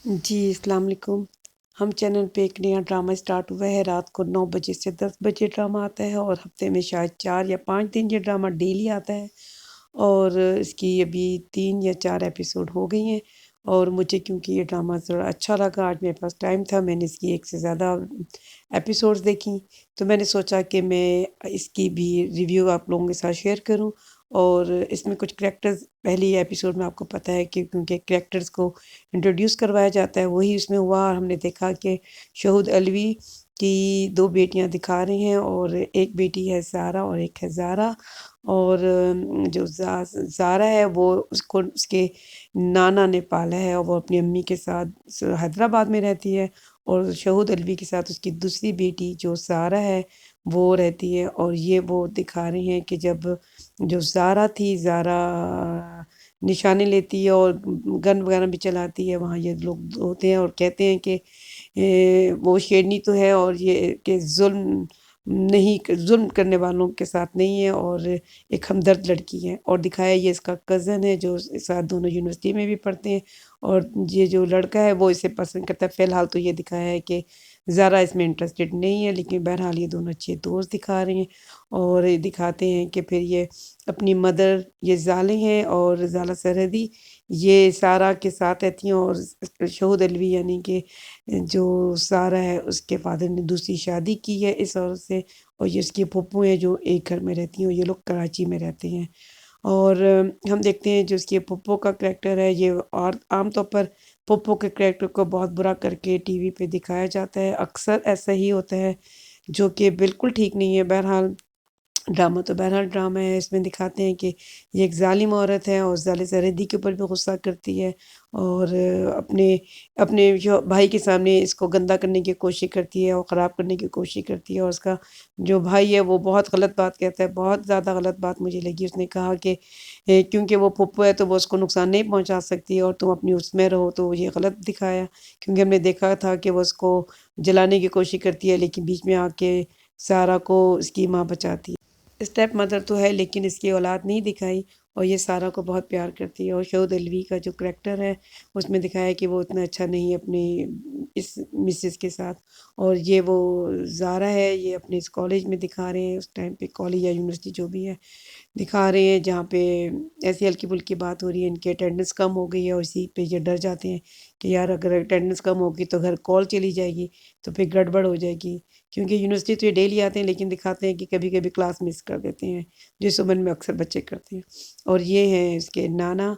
جی السلام علیکم۔ ہم چینل پہ ایک نیا ڈرامہ سٹارٹ ہوا ہے، رات کو 9 بجے سے 10 بجے ڈرامہ آتا ہے اور ہفتے میں شاید 4 یا 5 دن یہ ڈرامہ ڈیلی آتا ہے، اور اس کی ابھی 3 یا 4 ایپیسوڈ ہو گئی ہیں، اور مجھے کیونکہ یہ ڈرامہ ذرا اچھا لگا، آج میرے پاس ٹائم تھا، میں نے اس کی ایک سے زیادہ ایپیسوڈز دیکھی، تو میں نے سوچا کہ میں اس کی بھی ریویو آپ لوگوں کے ساتھ شیئر کروں۔ اور اس میں کچھ کریکٹرز پہلی ایپیسوڈ میں آپ کو پتہ ہے کہ کیونکہ کریکٹرز کو انٹروڈیوس کروایا جاتا ہے، وہی اس میں ہوا، اور ہم نے دیکھا کہ شہود علوی کی 2 بیٹیاں دکھا رہے ہیں، اور ایک بیٹی ہے سارہ اور ایک ہے زارا، اور جو زارا ہے وہ اس کو اس کے نانا نے پالا ہے، اور وہ اپنی امی کے ساتھ حیدرآباد میں رہتی ہے، اور شہود علوی کے ساتھ اس کی دوسری بیٹی جو سارہ ہے وہ رہتی ہے، اور یہ وہ دکھا رہے ہیں کہ جب جو زارا تھی، زارا نشانے لیتی ہے اور گن وغیرہ بھی چلاتی ہے، وہاں یہ لوگ ہوتے ہیں اور کہتے ہیں کہ وہ شیرنی تو ہے، اور یہ کہ ظلم کرنے والوں کے ساتھ نہیں ہے، اور ایک ہمدرد لڑکی ہے، اور دکھایا یہ اس کا کزن ہے جو اس کے ساتھ دونوں یونیورسٹی میں بھی پڑھتے ہیں، اور یہ جو لڑکا ہے وہ اسے پسند کرتا ہے۔ فی الحال تو یہ دکھایا ہے کہ زارا اس میں انٹرسٹڈ نہیں ہے، لیکن بہرحال یہ دونوں اچھے دوست دکھا رہے ہیں، اور یہ دکھاتے ہیں کہ پھر یہ اپنی مدر، یہ زالے ہیں اور زالہ سرحدی، یہ سارہ کے ساتھ رہتی ہیں، اور شہود علوی یعنی کہ جو سارہ ہے اس کے فادر نے دوسری شادی کی ہے اس عورت سے، اور یہ اس کی پھپھو ہیں جو ایک گھر میں رہتی ہیں، اور یہ لوگ کراچی میں رہتے ہیں۔ اور ہم دیکھتے ہیں جو اس کی پھپھو کا کریکٹر ہے، یہ اور عام طور پر پھپھو کے کریکٹر کو بہت برا کر کے ٹی وی پہ دکھایا جاتا ہے، اکثر ایسا ہی ہوتا ہے، جو کہ بالکل ٹھیک نہیں ہے۔ بہرحال ڈرامہ تو بہرحال ڈرامہ ہے، اس میں دکھاتے ہیں کہ یہ ایک ظالم عورت ہے، اور ظالم سرحدی کے اوپر بھی غصہ کرتی ہے، اور اپنے جو بھائی کے سامنے اس کو گندا کرنے کی کوشش کرتی ہے اور خراب کرنے کی کوشش کرتی ہے، اور اس کا جو بھائی ہے وہ بہت غلط بات کہتا ہے، بہت زیادہ غلط بات مجھے لگی۔ اس نے کہا کہ کیونکہ وہ پھپھو ہے تو وہ اس کو نقصان نہیں پہنچا سکتی، اور تم اپنی اس میں رہو، تو یہ غلط دکھایا، کیونکہ ہم نے دیکھا تھا کہ وہ اس کو جلانے کی کوشش کرتی ہے، لیکن بیچ میں آ کے سارہ کو اس کی ماں بچاتی ہے۔ اسٹیپ مدر تو ہے لیکن اس کی اولاد نہیں دکھائی، اور یہ سارہ کو بہت پیار کرتی ہے۔ اور شہود علوی کا جو کریکٹر ہے اس میں دکھایا کہ وہ اتنا اچھا نہیں ہے اپنی اس مسز کے ساتھ، اور یہ وہ زارا ہے، یہ اپنے اس کالج میں دکھا رہے ہیں، اس ٹائم پہ کالج یا یونیورسٹی جو بھی ہے دکھا رہے ہیں، جہاں پہ ایسی ہلکی پھلکی بات ہو رہی ہے، ان کی اٹینڈنس کم ہو گئی ہے، اور اسی پہ یہ ڈر جاتے ہیں کہ یار اگر اٹینڈنس کم ہوگی تو گھر کال چلی جائے گی تو پھر گڑبڑ ہو جائے گی، کیونکہ یونیورسٹی تو یہ ڈیلی آتے ہیں لیکن دکھاتے ہیں کہ کبھی کبھی کلاس مس کر دیتے ہیں، جس عمر میں اکثر بچے کرتے ہیں۔ اور یہ ہیں اس کے نانا،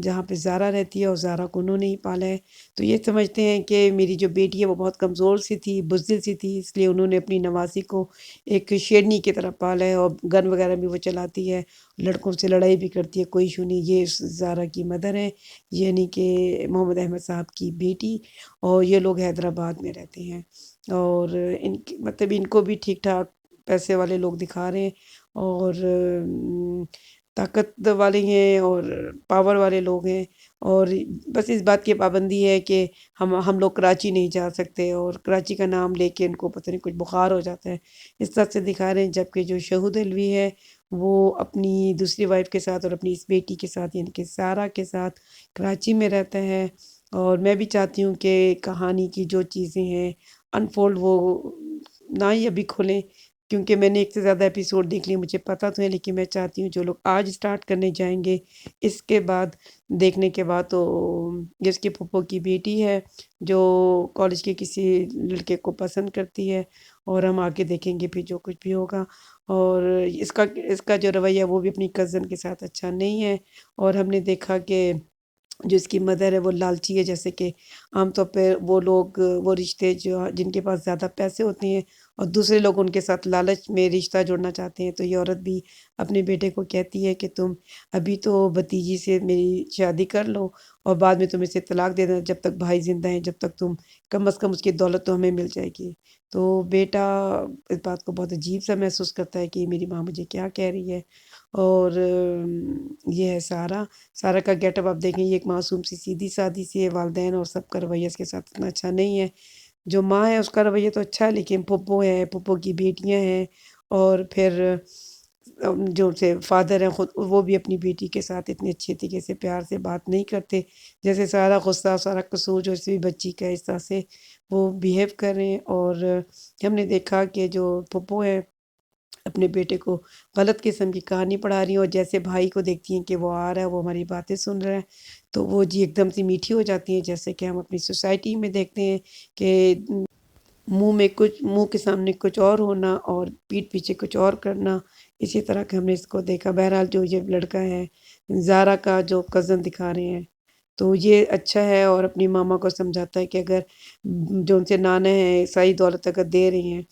جہاں پہ زارا رہتی ہے، اور زارا کو انہوں نے ہی پالا ہے، تو یہ سمجھتے ہیں کہ میری جو بیٹی ہے وہ بہت کمزور سی تھی، بزدل سی تھی، اس لیے انہوں نے اپنی نواسی کو ایک شیرنی کی طرح پالا ہے، اور گن وغیرہ بھی وہ چلاتی ہے، لڑکوں سے لڑائی بھی کرتی ہے، کوئی ایشو نہیں۔ یہ زارا کی مدر ہے، یعنی کہ محمد احمد صاحب کی بیٹی، اور یہ لوگ حیدرآباد میں رہتے ہیں، اور ان کی مطلب ان کو بھی ٹھیک ٹھاک پیسے والے لوگ دکھا رہے ہیں، اور طاقت والے ہیں اور پاور والے لوگ ہیں، اور بس اس بات کی پابندی ہے کہ ہم لوگ کراچی نہیں جا سکتے، اور کراچی کا نام لے کے ان کو پتہ نہیں کچھ بخار ہو جاتا ہے، اس طرح سے دکھا رہے ہیں۔ جبکہ جو شہود علوی ہے وہ اپنی دوسری وائف کے ساتھ اور اپنی اس بیٹی کے ساتھ یعنی کہ سارہ کے ساتھ کراچی میں رہتا ہے، اور میں بھی چاہتی ہوں کہ کہانی کی جو چیزیں ہیں انفولڈ وہ نہ ہی ابھی کھولیں، کیونکہ میں نے ایک سے زیادہ ایپیسوڈ دیکھ لیے، مجھے پتہ تو ہے، لیکن میں چاہتی ہوں جو لوگ آج سٹارٹ کرنے جائیں گے اس کے بعد دیکھنے کے بعد، تو جس کی پھپھو کی بیٹی ہے جو کالج کے کسی لڑکے کو پسند کرتی ہے، اور ہم آگے دیکھیں گے پھر جو کچھ بھی ہوگا، اور اس کا جو رویہ ہے وہ بھی اپنی کزن کے ساتھ اچھا نہیں ہے، اور ہم نے دیکھا کہ جو اس کی مدر ہے وہ لالچی ہے، جیسے کہ عام طور پہ وہ لوگ وہ رشتے جو جن کے پاس زیادہ پیسے ہوتے ہیں اور دوسرے لوگ ان کے ساتھ لالچ میں رشتہ جوڑنا چاہتے ہیں، تو یہ عورت بھی اپنے بیٹے کو کہتی ہے کہ تم ابھی تو بھتیجی سے میری شادی کر لو، اور بعد میں تم اسے طلاق دے دینا، جب تک بھائی زندہ ہیں، جب تک تم کم از کم اس کی دولت تو ہمیں مل جائے گی۔ تو بیٹا اس بات کو بہت عجیب سا محسوس کرتا ہے کہ میری ماں مجھے کیا کہہ رہی ہے، اور یہ ہے سارہ کا گیٹ اپ آپ دیکھیں، یہ ایک معصوم سی سیدھی سادی سی ہے، والدین اور سب کا رویہ اس کے ساتھ اتنا اچھا نہیں ہے، جو ماں ہے اس کا رویہ تو اچھا ہے، لیکن پھپھو ہے، پھپھو کی بیٹیاں ہیں، اور پھر جو ان سے فادر ہیں خود، وہ بھی اپنی بیٹی کے ساتھ اتنے اچھے طریقے سے پیار سے بات نہیں کرتے، جیسے سارا غصہ سارا قصور جو اسی بچی کا اس طرح سے وہ بیہیو کر رہے ہیں۔ اور ہم نے دیکھا کہ جو پھپھو ہیں اپنے بیٹے کو غلط قسم کی کہانی پڑھا رہی ہیں، اور جیسے بھائی کو دیکھتی ہیں کہ وہ آ رہا ہے، وہ ہماری باتیں سن رہا ہے، تو وہ جی ایک دم سے میٹھی ہو جاتی ہیں، جیسے کہ ہم اپنی سوسائٹی میں دیکھتے ہیں کہ منہ کے سامنے کچھ اور ہونا اور پیٹھ پیچھے کچھ اور کرنا، اسی طرح کہ ہم نے اس کو دیکھا۔ بہرحال جو یہ لڑکا ہے زارا کا جو کزن دکھا رہے ہیں، تو یہ اچھا ہے اور اپنی ماما کو سمجھاتا ہے کہ اگر جو ان سے نانا ہے ساری دولت اگر دے رہی ہیں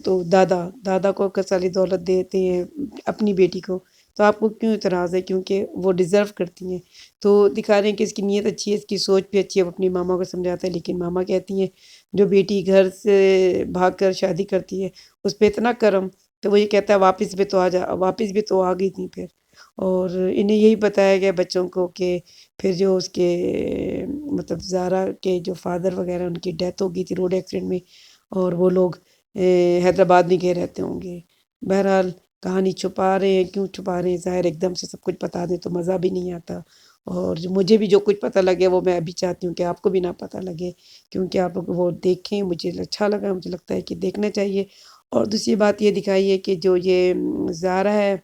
تو دادا کو اگر ساری دولت دیتے ہیں اپنی بیٹی کو، تو آپ کو کیوں اعتراض ہے؟ کیونکہ وہ ڈیزرو کرتی ہیں۔ تو دکھا رہے ہیں کہ اس کی نیت اچھی ہے، اس کی سوچ بھی اچھی ہے، وہ اپنی ماما کو سمجھاتا ہے، لیکن ماما کہتی ہیں جو بیٹی گھر سے بھاگ کر شادی کرتی ہے اس پہ اتنا کرم، تو وہ یہ کہتا ہے واپس بھی تو واپس بھی تو آ گئی تھی پھر۔ اور انہیں یہی بتایا گیا بچوں کو کہ پھر جو اس کے مطلب زارا کے جو فادر وغیرہ ان کی ڈیتھ ہو گئی تھی روڈ ایکسیڈنٹ میں، اور وہ لوگ حیدرآباد میں گئے رہتے ہوں گے۔ بہرحال کہانی چھپا رہے ہیں، کیوں چھپا رہے ہیں؟ ظاہر ایک دم سے سب کچھ بتا دیں تو مزہ بھی نہیں آتا، اور مجھے بھی جو کچھ پتہ لگے وہ میں ابھی چاہتی ہوں کہ آپ کو بھی نہ پتہ لگے، کیونکہ آپ وہ دیکھیں، مجھے اچھا لگا، مجھے لگتا ہے کہ دیکھنا چاہیے۔ اور دوسری بات یہ دکھائی ہے کہ جو یہ زارا ہے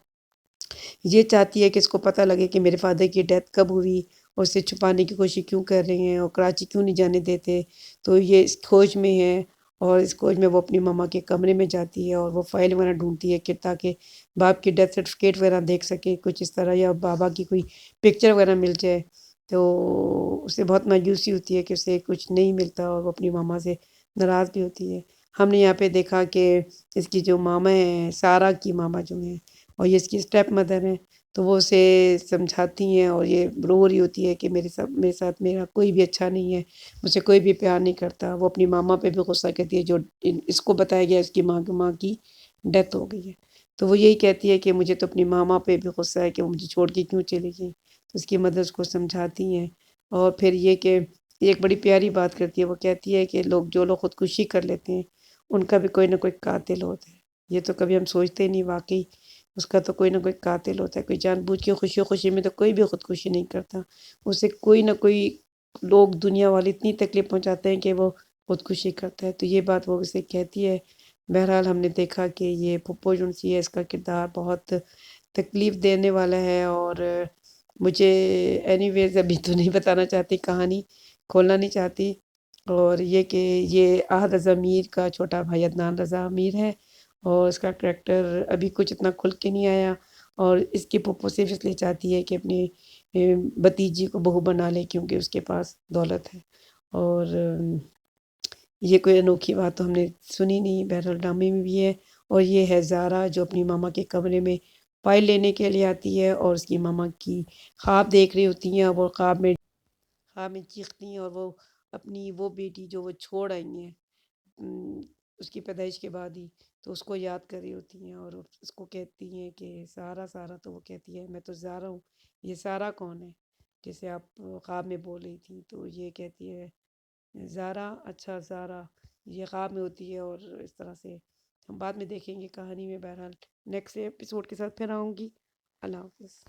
یہ چاہتی ہے کہ اس کو پتہ لگے کہ میرے فادر کی ڈیتھ کب ہوئی، اور اسے چھپانے کی کوشش کیوں کر رہے ہیں اور کراچی کیوں نہیں جانے دیتے، تو یہ اس کھوج میں ہے، اور اس کھوج میں وہ اپنی ماما کے کمرے میں جاتی ہے اور وہ فائل وغیرہ ڈھونڈتی ہے کہ تاکہ باپ کی ڈیتھ سرٹیفکیٹ وغیرہ دیکھ سکے کچھ اس طرح، یا بابا کی کوئی پکچر وغیرہ مل جائے۔ تو اسے بہت مایوسی ہوتی ہے کہ اسے کچھ نہیں ملتا، اور وہ اپنی ماما سے ناراض بھی ہوتی ہے۔ ہم نے یہاں پہ دیکھا کہ اس کی جو ماما ہیں، سارا کی ماما جو ہیں، اور یہ اس کی اسٹیپ مدر ہیں، تو وہ اسے سمجھاتی ہیں، اور یہ رو رہی ہوتی ہے کہ میرے ساتھ میرا کوئی بھی اچھا نہیں ہے، مجھ سے کوئی بھی پیار نہیں کرتا۔ وہ اپنی ماما پہ بھی غصہ کرتی ہے جو اس کو بتایا گیا اس کی ماں کی ڈیتھ ہو گئی ہے، تو وہ یہی کہتی ہے کہ مجھے تو اپنی ماما پہ بھی غصہ ہے کہ وہ مجھے چھوڑ کے کیوں چلی گئی، تو اس کی مدر اس کو سمجھاتی ہیں۔ اور پھر یہ کہ ایک بڑی پیاری بات کرتی ہے، وہ کہتی ہے کہ جو لوگ خودکشی کر لیتے ہیں ان کا بھی کوئی نہ کوئی قاتل ہوتا ہے۔ یہ تو کبھی ہم سوچتے نہیں، واقعی اس کا تو کوئی نہ کوئی قاتل ہوتا ہے، کوئی جان بوجھ کے خوشی میں تو کوئی بھی خودکشی نہیں کرتا، اسے کوئی نہ کوئی لوگ دنیا والے اتنی تکلیف پہنچاتے ہیں کہ وہ خودکشی کرتا ہے، تو یہ بات وہ اسے کہتی ہے۔ بہرحال ہم نے دیکھا کہ یہ پھپھو جنسی ہے، اس کا کردار بہت تکلیف دینے والا ہے، اور مجھے اینی ویز ابھی تو نہیں بتانا چاہتی، کہانی کھولنا نہیں چاہتی۔ اور یہ کہ یہ احد رضا میر کا چھوٹا بھائی عدنان رضا میر ہے، اور اس کا کریکٹر ابھی کچھ اتنا کھل کے نہیں آیا، اور اس کی پھپھو صرف اس لیے چاہتی ہے کہ اپنی بھتیجی کو بہو بنا لے کیونکہ اس کے پاس دولت ہے۔ اور یہ کوئی انوکھی بات تو ہم نے سنی نہیں، بہرحال ڈرامے میں بھی ہے۔ اور یہ ہے زارا جو اپنی ماما کے کمرے میں فائل لینے کے لیے آتی ہے، اور اس کی ماما کی خواب دیکھ رہی ہوتی ہیں، اور وہ خواب میں چیختی ہیں، اور وہ اپنی وہ بیٹی جو وہ چھوڑ آئی ہیں ام، اس کی پیدائش کے بعد ہی، تو اس کو یاد کر رہی ہوتی ہیں، اور اس کو کہتی ہیں کہ سارا سارا، تو وہ کہتی ہے میں تو زارا ہوں، یہ سارا کون ہے جیسے آپ خواب میں بول رہی تھی، تو یہ کہتی ہے زارا، اچھا زارا یہ خواب میں ہوتی ہے، اور اس طرح سے ہم بعد میں دیکھیں گے کہانی میں۔ بہرحال نیکسٹ ایپیسوڈ کے ساتھ پھر آؤں گی۔ اللہ حافظ۔